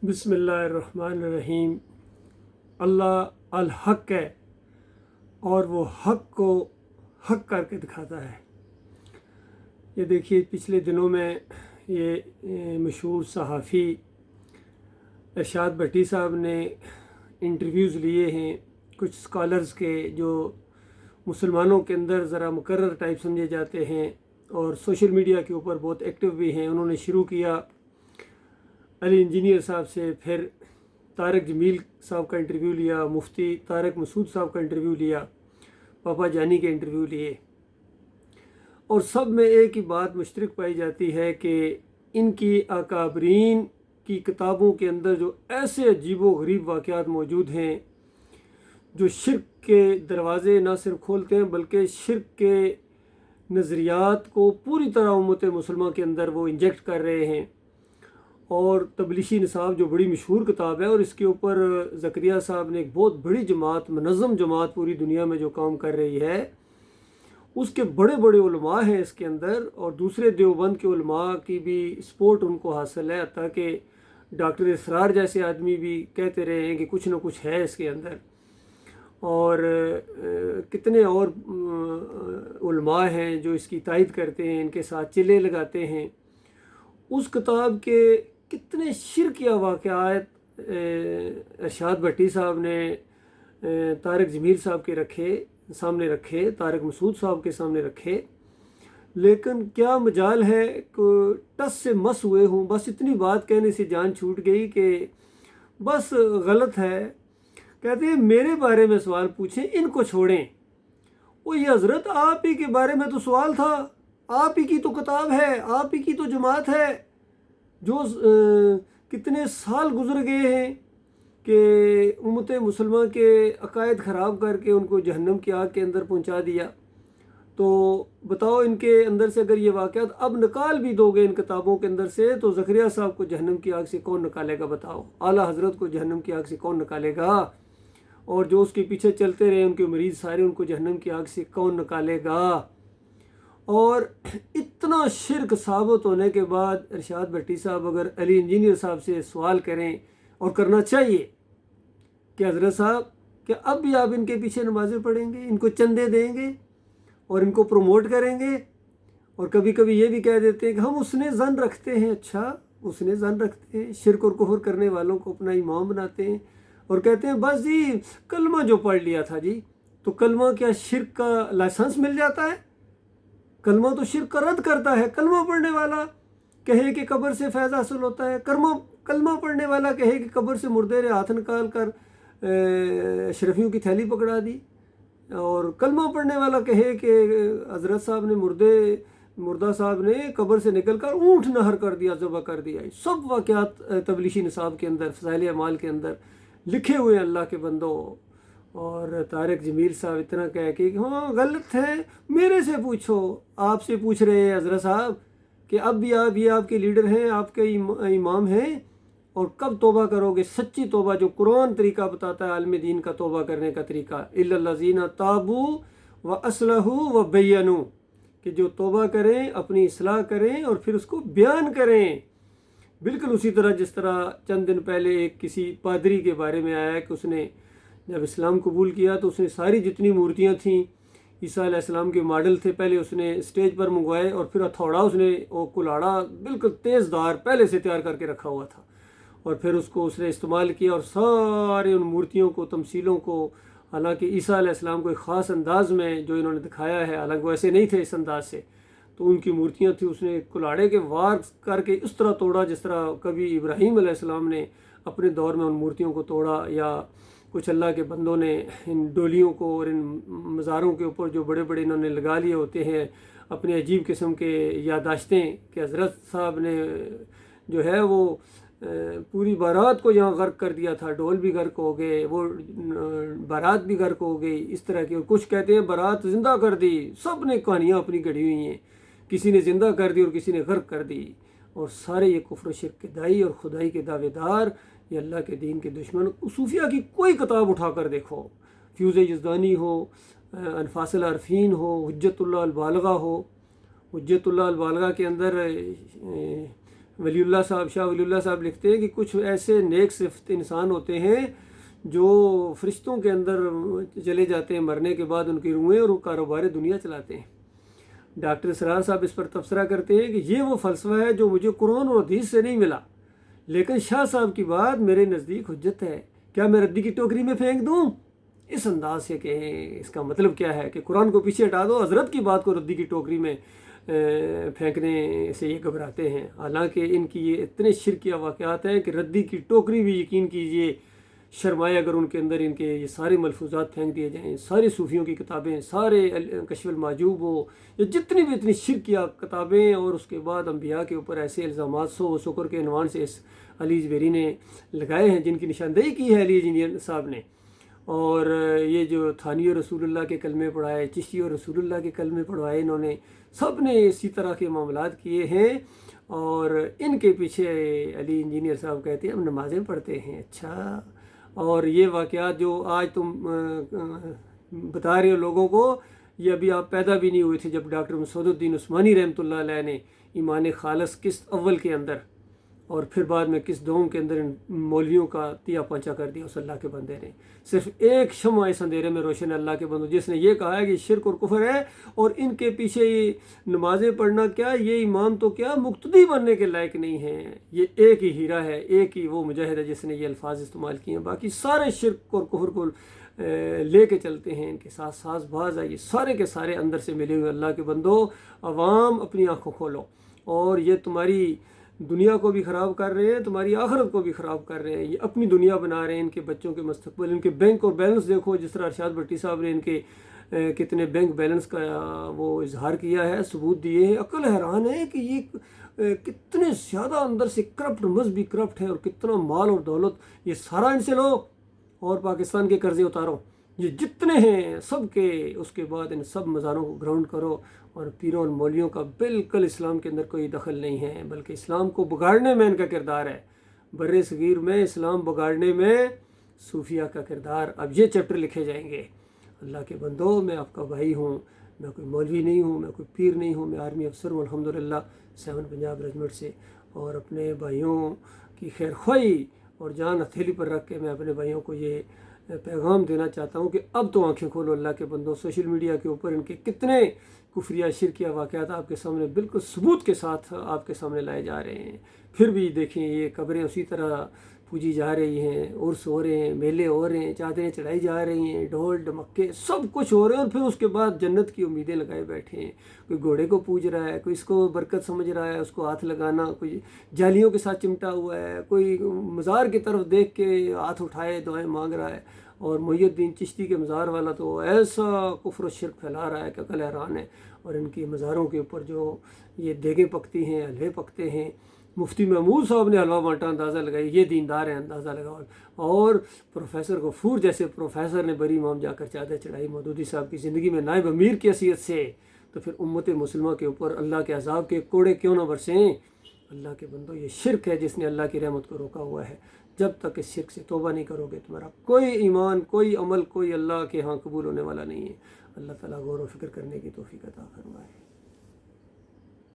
बिस्मिल्लाहिर्रहमानिर्रहीम। अल्लाह अल हक है और वो हक को हक करके दिखाता है। ये देखिए, पिछले दिनों में ये मशहूर सहाफ़ी इरशाद भट्टी साहब ने इंटरव्यूज़ लिए हैं कुछ स्कॉलर्स के, जो मुसलमानों के अंदर ज़रा मुकर्रर टाइप समझे जाते हैं और सोशल मीडिया के ऊपर बहुत एक्टिव भी हैं। उन्होंने शुरू किया अली इंजीनियर साहब से, फिर तारक जमील साहब का इंटरव्यू लिया, मुफ्ती तारक मसूद साहब का इंटरव्यू लिया, पापा जानी के इंटरव्यू लिए, और सब में एक ही बात मुश्तरक पाई जाती है कि इनकी अकाबरीन की किताबों के अंदर जो ऐसे अजीबो गरीब वाक़यात मौजूद हैं जो शिर्क के दरवाज़े न सिर्फ खोलते हैं बल्कि शिर्क के नज़रियात को पूरी तरह उम्मत मुसलमान के अंदर वो इंजेक्ट कर रहे हैं। और तबलीशी निसाब जो बड़ी मशहूर किताब है, और इसके ऊपर ज़करिया साहब ने एक बहुत बड़ी जमात, मनज़्ज़म जमात पूरी दुनिया में जो काम कर रही है, उसके बड़े बड़े उलमा हैं इसके अंदर, और दूसरे देवबंद के उलमा की भी सपोर्ट उनको हासिल है। ताकि डॉक्टर इसरार जैसे आदमी भी कहते रहे हैं कि कुछ ना कुछ है इसके अंदर, और कितने और उलमा हैं जो इसकी तायद करते हैं, इनके साथ चिल्ले लगाते हैं। उस किताब के कितने शिरकिया वाक़यात इरशाद भट्टी साहब ने तारक जमील साहब के सामने रखे, तारक मसूद साहब के सामने रखे, लेकिन क्या मजाल है कि टस से मस हुए हूँ। बस इतनी बात कहने से जान छूट गई कि बस गलत है। कहते हैं मेरे बारे में सवाल पूछें, इनको छोड़ें। वो ये हज़रत, आप ही के बारे में तो सवाल था, आप ही की तो किताब है, आप ही की तो जमात है, जो कितने साल गुजर गए हैं कि उम्मत मुसलमान के अकायद ख़राब करके उनको जहन्नम की आग के अंदर पहुंचा दिया। तो बताओ, इनके अंदर से अगर ये वाक़यात अब निकाल भी दोगे इन किताबों के अंदर से, तो ज़करिया साहब को जहन्नम की आग से कौन निकालेगा? बताओ, आला हज़रत को जहन्नम की आग से कौन निकालेगा? और जो उसके पीछे चलते रहे उनके मरीज़ सारे, उनको जहन्नम की आग से कौन निकालेगा? और इतना शिरक साबित होने के बाद इरशाद भट्टी साहब अगर अली इंजीनियर साहब से सवाल करें, और करना चाहिए, कि हज़रत साहब, क्या अब भी आप इनके पीछे नमाज़ें पढ़ेंगे, इनको चंदे देंगे और इनको प्रमोट करेंगे? और कभी कभी ये भी कह देते हैं कि हम उसने ज़न रखते हैं। अच्छा, उसने ज़न रखते हैं, शिरक और कुफ्र करने वालों को अपना इमाम बनाते हैं, और कहते हैं बस जी कलमा जो पढ़ लिया था जी, तो कलमा क्या शिरक का लाइसेंस मिल जाता है? कलमा तो शिरक का रद्द करता है। कलमा पढ़ने वाला कहे कि कब्र से फैज़ हासिल होता है, कलमा पढ़ने वाला कहे कि कब्र से मुर्दे ने हाथ निकाल कर अशरफियों की थैली पकड़ा दी, और कलमा पढ़ने वाला कहे कि हज़रत साहब ने मुर्दा साहब ने कब्र से निकल कर ऊँट नहर कर दिया, ज़बह कर दिया। सब वाक़यात तबलीशी निसाब के अंदर, फ़ज़ाइल अमाल के अंदर लिखे हुए अल्लाह के बंदों। और तारक जमील साहब इतना कह के हाँ गलत है, मेरे से पूछो, आपसे पूछ रहे हैं हज़रत साहब कि अब भी आप, ये आपके लीडर हैं, आपके इमाम हैं, और कब तौबा करोगे? सच्ची तौबा जो कुरान तरीका बताता है आलम दीन का तौबा करने का तरीका, इल्लल्लज़ीना ताबू व असलहू व बय्यनू, कि जो तौबा करें, अपनी इस्लाह करें और फिर उसको बयान करें। बिल्कुल उसी तरह जिस तरह चंद दिन पहले एक किसी पादरी के बारे में आया कि उसने जब इस्लाम कबूल किया तो उसने सारी जितनी मूर्तियाँ थीं, ईसा अलैहिस्सलाम के मॉडल थे, पहले उसने स्टेज पर मंगवाए, और फिर हथौड़ा उसने वो कुल्हाड़ा बिल्कुल तेज़ धार पहले से तैयार करके रखा हुआ था, और फिर उसको उसने इस्तेमाल किया, और सारे उन मूर्तियों को, तमसीलों को, हालांकि ईसा अलैहिस्सलाम को एक ख़ास अंदाज में जो इन्होंने दिखाया है, हालांकि वैसे नहीं थे इस अंदाज से, तो उनकी मूर्तियाँ थी, उसने कुल्हाड़े के वार करके इस तरह तोड़ा जिस तरह कभी इब्राहीम अलैहिस्सलाम ने अपने दौर में उन मूर्तियों को तोड़ा, या कुछ अल्लाह के बंदों ने इन डोलियों को और इन मज़ारों के ऊपर जो बड़े बड़े इन्होंने लगा लिए होते हैं अपने अजीब किस्म के यादाश्तें, कि हज़रत साहब ने जो है वो पूरी बारात को यहाँ गर्क कर दिया था, ढोल भी गर्क हो गए, वो बारात भी गर्क हो गई, इस तरह की। और कुछ कहते हैं बारात ज़िंदा कर दी। सब ने कहानियाँ अपनी गढ़ी हुई हैं, किसी ने ज़िंदा कर दी और किसी ने गर्क कर दी, और सारे ये कुफ्र शिर्क के दाई और खुदाई के दावेदार, ये अल्लाह के दीन के दुश्मन। सूफिया की कोई किताब उठा कर देखो, फ्यूज़ यज़दानी हो, अनफासिल अरफीन हो, हुज्जतुल्लाह अल बालिगा हो, हुज्जतुल्लाह अल बालिगा के अंदर ولی اللہ صاحب، شاہ ولی اللہ صاحب لکھتے ہیں کہ کچھ ایسے نیک صفت انسان ہوتے ہیں جو فرشتوں کے اندر چلے جاتے ہیں مرنے کے بعد، ان کی روحیں، اور وہ کاروبار دنیا چلاتے ہیں۔ ڈاکٹر اسرار صاحب اس پر تبصرہ کرتے ہیں کہ یہ وہ فلسفہ ہے جو مجھے قرآن اور حدیث سے نہیں ملا، لیکن شاہ صاحب کی بات میرے نزدیک حجت ہے، کیا میں ردی کی ٹوکری میں پھینک دوں؟ اس انداز سے کہیں اس کا مطلب کیا ہے کہ قرآن کو پیچھے ہٹا دو، حضرت کی بات کو ردی کی ٹوکری میں پھینکنے سے یہ گھبراتے ہیں، حالانکہ ان کی یہ اتنے شرکیہ واقعات ہیں کہ ردی کی ٹوکری بھی یقین کیجئے شرمائے اگر ان کے اندر ان کے یہ سارے ملفوظات پھینک دیے جائیں، ساری صوفیوں کی کتابیں، سارے کشف المحجوب ہو، یہ جتنی بھی اتنی شرکیہ کتابیں، اور اس کے بعد انبیاء کے اوپر ایسے الزامات سو شکر کے عنوان سے اس علی جویری نے لگائے ہیں جن کی نشاندہی کی ہے علی جنیر صاحب نے، اور یہ جو تھانی رسول اللہ کے کلمے پڑھائے، چشتی اور رسول اللہ کے کلمے پڑھوائے، انہوں نے سب نے اسی طرح کے معاملات کیے ہیں، اور ان کے پیچھے علی انجینئر صاحب کہتے ہیں ہم نمازیں پڑھتے ہیں۔ اچھا، اور یہ واقعات جو آج تم بتا رہے ہو لوگوں کو، یہ ابھی آپ پیدا بھی نہیں ہوئے تھے جب ڈاکٹر مسعود الدین عثمانی رحمۃ اللہ علیہ نے ایمان خالص قسط اول کے اندر اور پھر بعد میں قسط دوم کے اندر ان مولویوں کا تیا پانچا کر دیا اس اللہ کے بندے نے۔ صرف ایک شمع اس اندھیرے میں روشن ہے اللہ کے بندوں، جس نے یہ کہا ہے کہ شرک اور کفر ہے، اور ان کے پیچھے یہ نمازیں پڑھنا کیا، یہ امام تو کیا مقتدی بننے کے لائق نہیں ہیں۔ یہ ایک ہی ہیرا ہے، ایک ہی وہ مجاہد ہے جس نے یہ الفاظ استعمال کیے ہیں، باقی سارے شرک اور کفر کو لے کے چلتے ہیں، ان کے ساتھ ساز باز ہے، یہ سارے کے سارے اندر سے ملے ہوئے۔ اللہ کے بندو، عوام اپنی آنکھوں کھولو، اور یہ تمہاری دنیا کو بھی خراب کر رہے ہیں، تمہاری آخرت کو بھی خراب کر رہے ہیں، یہ اپنی دنیا بنا رہے ہیں، ان کے بچوں کے مستقبل، ان کے بینک اور بیلنس دیکھو، جس طرح ارشاد بھٹی صاحب نے ان کے کتنے بینک بیلنس کا وہ اظہار کیا ہے، ثبوت دیے ہیں، عقل حیران ہے کہ یہ کتنے زیادہ اندر سے کرپٹ، مذہبی کرپٹ ہے، اور کتنا مال اور دولت، یہ سارا ان سے لو اور پاکستان کے قرضے اتارو، یہ جتنے ہیں سب کے، اس کے بعد ان سب مزاروں کو گراؤنڈ کرو، اور پیروں اور مولویوں کا بالکل اسلام کے اندر کوئی دخل نہیں ہے، بلکہ اسلام کو بگاڑنے میں ان کا کردار ہے، بر صغیر میں اسلام بگاڑنے میں صوفیہ کا کردار۔ اب یہ چیپٹر لکھے جائیں گے۔ اللہ کے بندو، میں آپ کا بھائی ہوں، میں کوئی مولوی نہیں ہوں، میں کوئی پیر نہیں ہوں، میں آرمی افسر ہوں الحمدللہ 7 پنجاب ریجمنٹ سے، اور اپنے بھائیوں کی خیر خواہی اور جان ہتھیلی پر رکھ کے میں اپنے بھائیوں کو یہ پیغام دینا چاہتا ہوں کہ اب تو آنکھیں کھولو اللہ کے بندو۔ سوشل میڈیا کے اوپر ان کے کتنے کفریہ شرکیہ واقعات آپ کے سامنے بالکل ثبوت کے ساتھ آپ کے سامنے لائے جا رہے ہیں، پھر بھی دیکھیں یہ قبریں اسی طرح پوجی جا رہی ہیں، عرس ہو رہے ہیں، میلے ہو رہے ہیں، چادریں چڑھائی جا رہی ہیں، ڈھول ڈمکے سب کچھ ہو رہے ہیں، اور پھر اس کے بعد جنت کی امیدیں لگائے بیٹھے ہیں۔ کوئی گھوڑے کو پوج رہا ہے، کوئی اس کو برکت سمجھ رہا ہے، اس کو ہاتھ لگانا، کوئی جالیوں کے ساتھ چمٹا ہوا ہے، کوئی مزار کی طرف دیکھ کے ہاتھ اٹھائے دعائیں مانگ رہا ہے، اور محی الدین چشتی کے مزار والا تو ایسا کفر و شرک پھیلا رہا ہے کہ عقل حیران ہے، اور ان کی مزاروں کے اوپر جو یہ دیگیں پکتی ہیں، حلوے پکتے ہیں، مفتی محمود صاحب نے حلوہ بانٹا، اندازہ لگائی یہ دیندار ہیں، اندازہ لگاؤ، اور پروفیسر غفور جیسے پروفیسر نے بری امام جا کر چادر چڑھائی مودودی صاحب کی زندگی میں نائب امیر کی حیثیت سے، تو پھر امت مسلمہ کے اوپر اللہ کے عذاب کے کوڑے کیوں نہ برسیں؟ اللہ کے بندو، یہ شرک ہے جس نے اللہ کی رحمت کو روکا ہوا ہے۔ جب تک اس شرک سے توبہ نہیں کرو گے تمہارا کوئی ایمان، کوئی عمل، کوئی اللہ کے ہاں قبول ہونے والا نہیں ہے۔ اللہ تعالیٰ غور و فکر کرنے کی توفیق عطا فرمائے۔